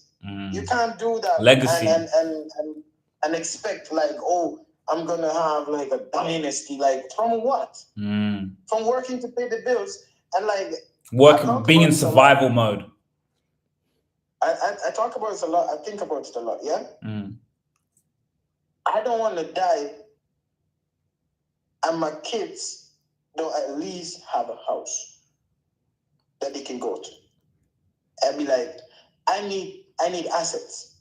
You can't do that legacy and expect like, oh, I'm gonna have like a dynasty. Like, from what? From working to pay the bills and like being in survival mode. I talk about it a lot. I think about it a lot. Yeah. I don't want to die, and my kids don't at least have a house that they can go to. I'd be like, I need assets.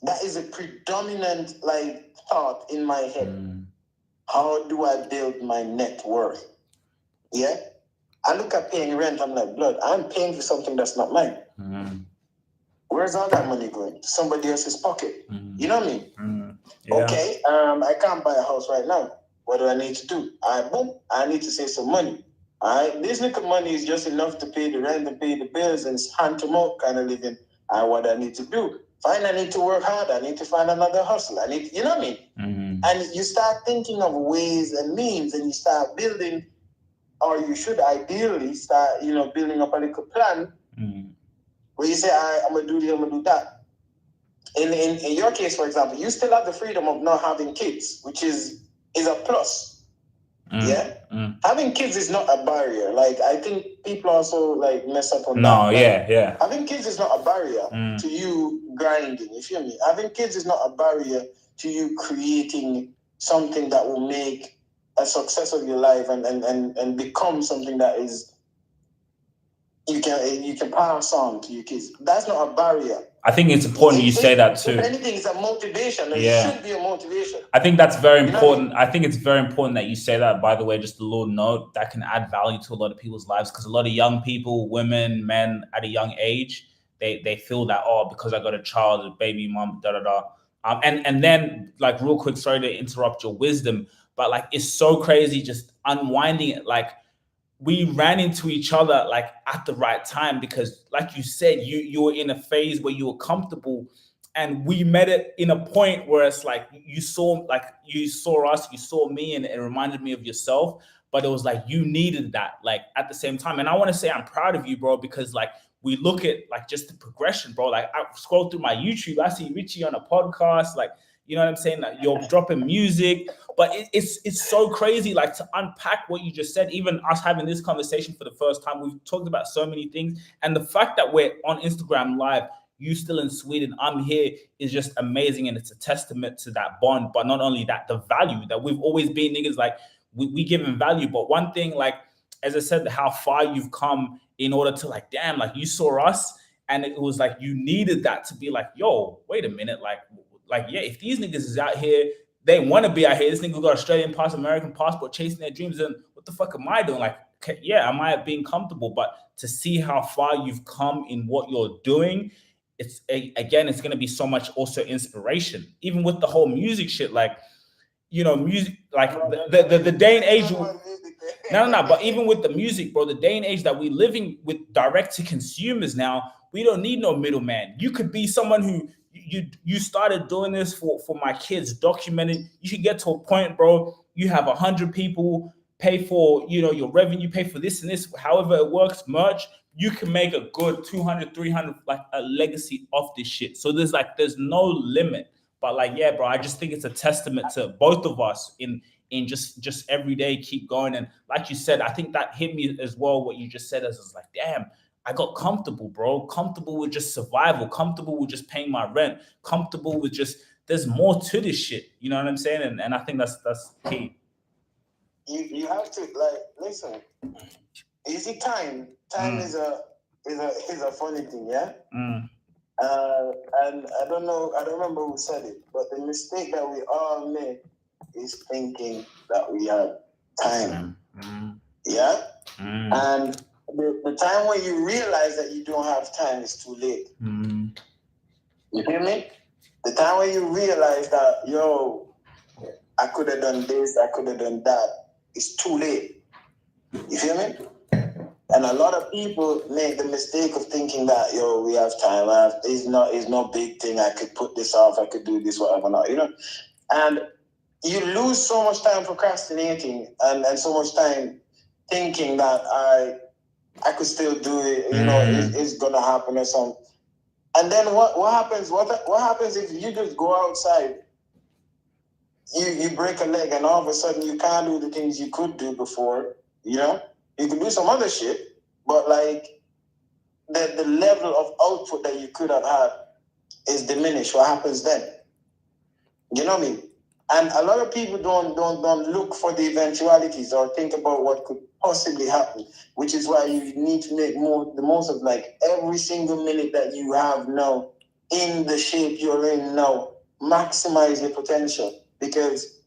That is a predominant like thought in my head. How do I build my net worth? Yeah. I look at paying rent. I'm like, blood, I'm paying for something that's not mine. Where's all that money going? Somebody else's pocket. You know what I mean? Yeah. Okay. I can't buy a house right now. What do I need to do? I need to save some money. All right, this little money is just enough to pay the rent and pay the bills and hand to mouth kind of living. What I need to do? Fine, I need to work hard. I need to find another hustle. You know what I mean? And you start thinking of ways and means, and you start building, or you should ideally start, you know, building up a little plan where you say, all right, I'm gonna do this, I'm gonna do that. In your case, for example, you still have the freedom of not having kids, which is a plus. Yeah, having kids is not a barrier. Like I think people also like mess up on that. No, Like, yeah. Having kids is not a barrier to you grinding. You feel me? Having kids is not a barrier to you creating something that will make a success of your life and become something that is you can pass on to your kids. That's not a barrier. I think it's important you say that too. If anything, it's a motivation. It should be a motivation. I think that's very important. You know what I mean? I think it's very important that you say that, by the way, just a little note that can add value to a lot of people's lives, because a lot of young people, women, men at a young age, they feel that, oh, because I got a child, a baby mom, and then like real quick, sorry to interrupt your wisdom, but like it's so crazy just unwinding it. Like we ran into each other like at the right time, because like you said, you were in a phase where you were comfortable, and we met it in a point where it's like you saw us, you saw me, and it reminded me of yourself, but it was like you needed that like at the same time. And I want to say I'm proud of you, bro, because like we look at like just the progression, bro. Like I scroll through my YouTube, I see Richie on a podcast, like, you know what I'm saying? Like you're dropping music, but it's so crazy, like to unpack what you just said. Even us having this conversation for the first time, we've talked about so many things, and the fact that we're on Instagram Live, you still in Sweden, I'm here, is just amazing, and it's a testament to that bond. But not only that, the value that we've always been niggas, like we give them value. But one thing, like as I said, how far you've come in order to like, damn, like you saw us, and it was like you needed that to be like, yo, wait a minute, like, yeah, if these niggas is out here, they want to be out here. This nigga got Australian passport, American passport, chasing their dreams. And what the fuck am I doing? Like, okay, yeah, am I being comfortable? But to see how far you've come in what you're doing, it's going to be so much also inspiration. Even with the whole music shit, like, you know, music, like the day and age. No. But even with the music, bro, the day and age that we living with direct to consumers now, we don't need no middleman. You could be someone who you started doing this for my kids, documenting. You should get to a point, bro. You have 100 people pay for, you know, your revenue, pay for this and this, however it works, merch. You can make a good 200, 300, like a legacy of this shit. So there's no limit. But like, yeah, bro, I just think it's a testament to both of us in just every day keep going. And like you said, I think that hit me as well. What you just said is like, damn, I got comfortable, bro. Comfortable with just survival, comfortable with just paying my rent, comfortable with just, there's more to this shit. You know what I'm saying? And I think that's key. You have to like listen. Easy time is a funny thing, yeah. And I don't remember who said it, but the mistake that we all make is thinking that we have time. Yeah. And the time when you realize that you don't have time is too late. You hear me? The time when you realize that, yo, I could have done this, I could have done that, it's too late. You feel me? And a lot of people make the mistake of thinking that, yo, we have time. It's no big thing. I could put this off. I could do this, whatever. Not, you know? And you lose so much time procrastinating and so much time thinking that I could still do it. You know, it's gonna happen or something. And then what happens? What happens if you just go outside? You break a leg, and all of a sudden you can't do the things you could do before. You know, you could do some other shit, but like the level of output that you could have had is diminished. What happens then? You know what I mean? And a lot of people don't look for the eventualities or think about what could possibly happen, which is why you need to make the most of like every single minute that you have now in the shape you're in now. Maximize your potential, because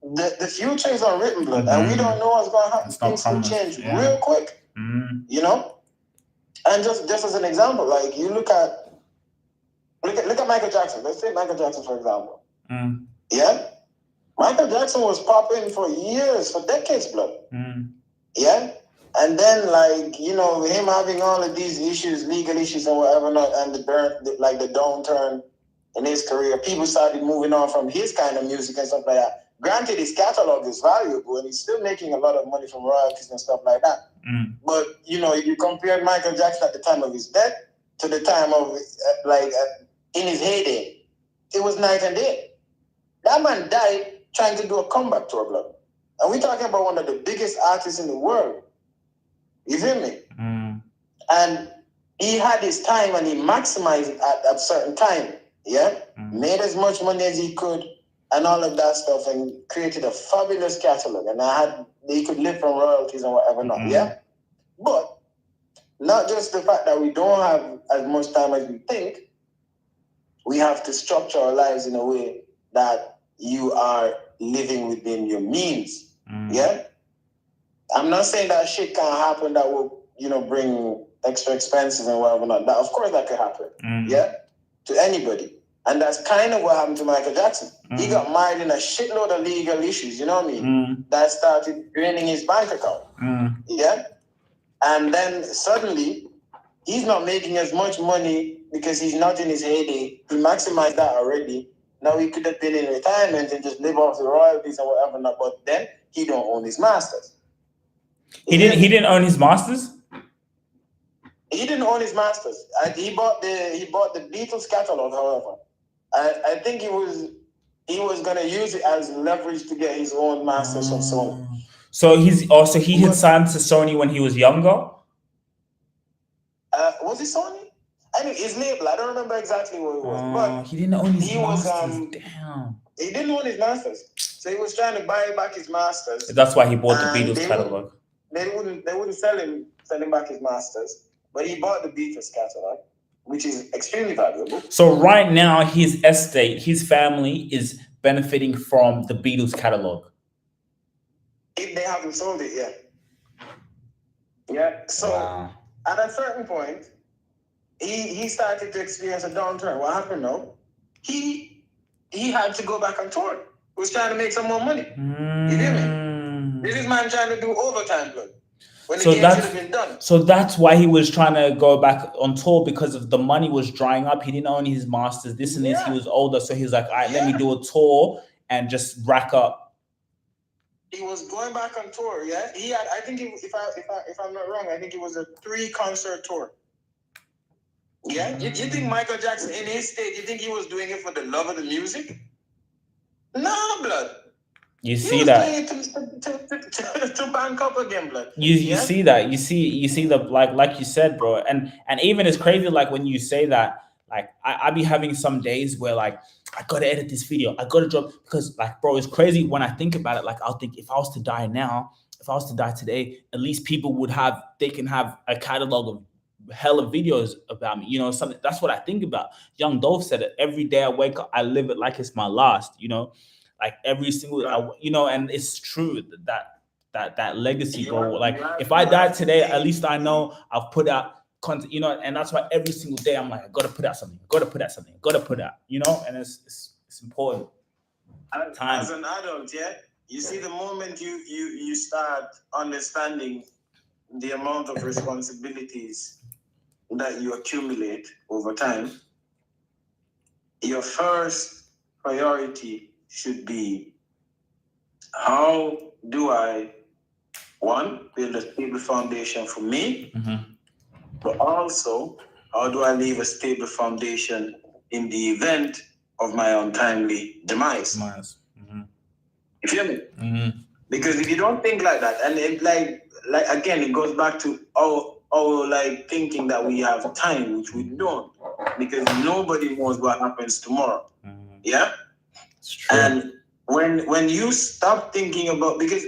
the future is unwritten, blood, and we don't know what's going to happen. Things can change real quick, you know. And just as an example, like you look at Michael Jackson. Let's say Michael Jackson, for example. Yeah, Michael Jackson was popping for years, for decades, blood. Yeah, and then like, you know, him having all of these issues, legal issues and whatever not, and the downturn in his career, people started moving on from his kind of music and stuff like that. Granted, his catalog is valuable and he's still making a lot of money from royalties and stuff like that. But you know, you compare Michael Jackson at the time of his death to the time of in his heyday, it was night and day. That man died trying to do a comeback tour, blood. And we're talking about one of the biggest artists in the world. You feel me? And he had his time and he maximized it at a certain time. Yeah? Made as much money as he could and all of that stuff and created a fabulous catalog. And he could live from royalties and whatever not. Yeah? But not just the fact that we don't have as much time as we think, we have to structure our lives in a way that you are living within your means. Yeah? I'm not saying that shit can't happen that will, bring extra expenses and whatever not. That, of course that could happen. Yeah? To anybody. And that's kind of what happened to Michael Jackson. He got married in a shitload of legal issues, you know what I mean? That started draining his bank account. Yeah? And then suddenly, he's not making as much money because he's not in his heyday. He maximized that already. Now he could have been in retirement and just live off the royalties and whatever not. But then he don't own his masters. He didn't own his masters? He didn't own his masters. He bought the Beatles catalog, however. I think he was gonna use it as leverage to get his own masters from Sony. So he had signed to Sony when he was younger? Was it Sony? I mean, his label. I don't remember exactly what it was, but he didn't own his masters. Damn. He didn't own his masters, so he was trying to buy back his masters. That's why he bought the Beatles catalog. They wouldn't sell him back his masters, but he bought the Beatles catalog, which is extremely valuable. So right now, his estate, his family is benefiting from the Beatles catalog. If they haven't sold it yet. Yeah. So at a certain point, he started to experience a downturn. What happened now? He had to go back on tour. He was trying to make some more money. You hear me? This is man trying to do overtime, blood. When the game should have been done. So that's why he was trying to go back on tour, because of the money was drying up. He didn't own his masters, this and this. He was older, so he was like, all right, let me do a tour and just rack up. He was going back on tour, yeah. He had, I think, if I'm not wrong, I think it was a 3-concert tour. Yeah, you think Michael Jackson in his state? You think he was doing it for the love of the music? No, blood. You see that to bank up again, blood. You see that. You see the like you said, bro. And even it's crazy. Like when you say that, like I be having some days where like I gotta edit this video, I gotta drop, because like, bro, it's crazy when I think about it. Like I'll think, if I was to die now, if I was to die today, at least people they can have a catalog of hella videos about me, something. That's what I think about. Young Dolph said it. Every day I wake up, I live it like it's my last, like every single, and it's true that legacy goal. Like if I die today, at least I know I've put out content, and that's why every single day I'm like, I gotta put out something, and it's important. As an adult, you see, the moment you start understanding the amount of responsibilities that you accumulate over time, your first priority should be, how do I, one, build a stable foundation for me, but also, how do I leave a stable foundation in the event of my untimely demise? You feel me? Because if you don't think like that, and it, like again, it goes back to our like thinking that we have time, which we don't, because nobody knows what happens tomorrow. Yeah. It's true. And when you stop thinking about, because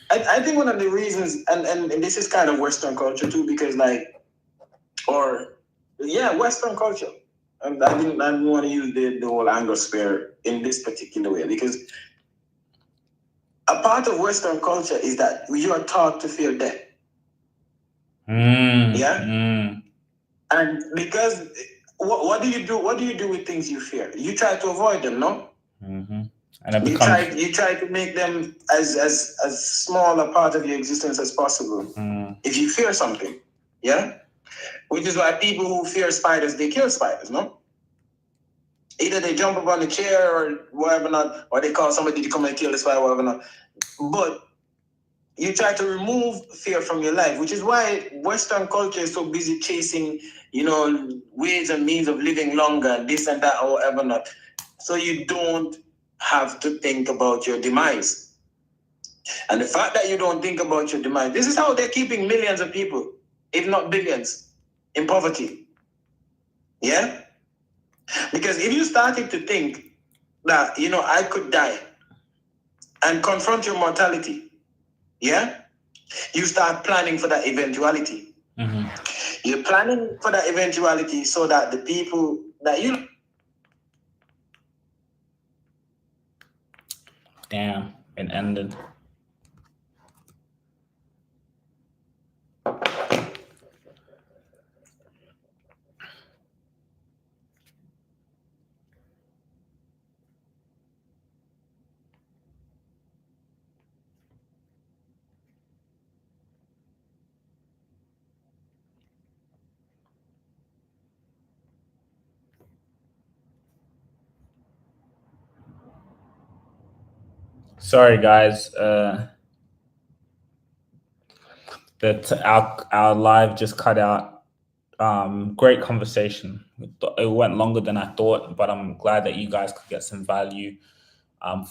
I think one of the reasons, and this is kind of Western culture too, because Western culture. And I didn't want to use the whole Anglosphere in this particular way, because a part of Western culture is that you are taught to fear death. And because what do you do? What do you do with things you fear? You try to avoid them, no? And you try to make them as small a part of your existence as possible. If you fear something, which is why people who fear spiders, they kill spiders, no? Either they jump up on the chair or whatever not, or they call somebody to come and kill the spider, whatever not. But you try to remove fear from your life, which is why Western culture is so busy chasing, ways and means of living longer, this and that, or whatever not. So you don't have to think about your demise. And the fact that you don't think about your demise, this is how they're keeping millions of people, if not billions, in poverty. Yeah? Because if you started to think that, you know, I could die and confront your mortality, yeah? You start planning for that eventuality. Mm-hmm. You're planning for that eventuality so that the people that you... Damn, it ended. Sorry, guys. That our live just cut out. Great conversation. It went longer than I thought, but I'm glad that you guys could get some value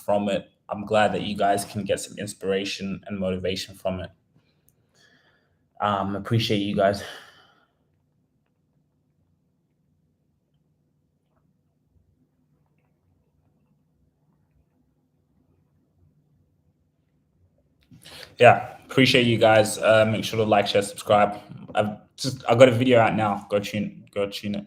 from it. I'm glad that you guys can get some inspiration and motivation from it. Appreciate you guys. Yeah, appreciate you guys. Make sure to like, share, subscribe. I've got a video out now. Go tune it.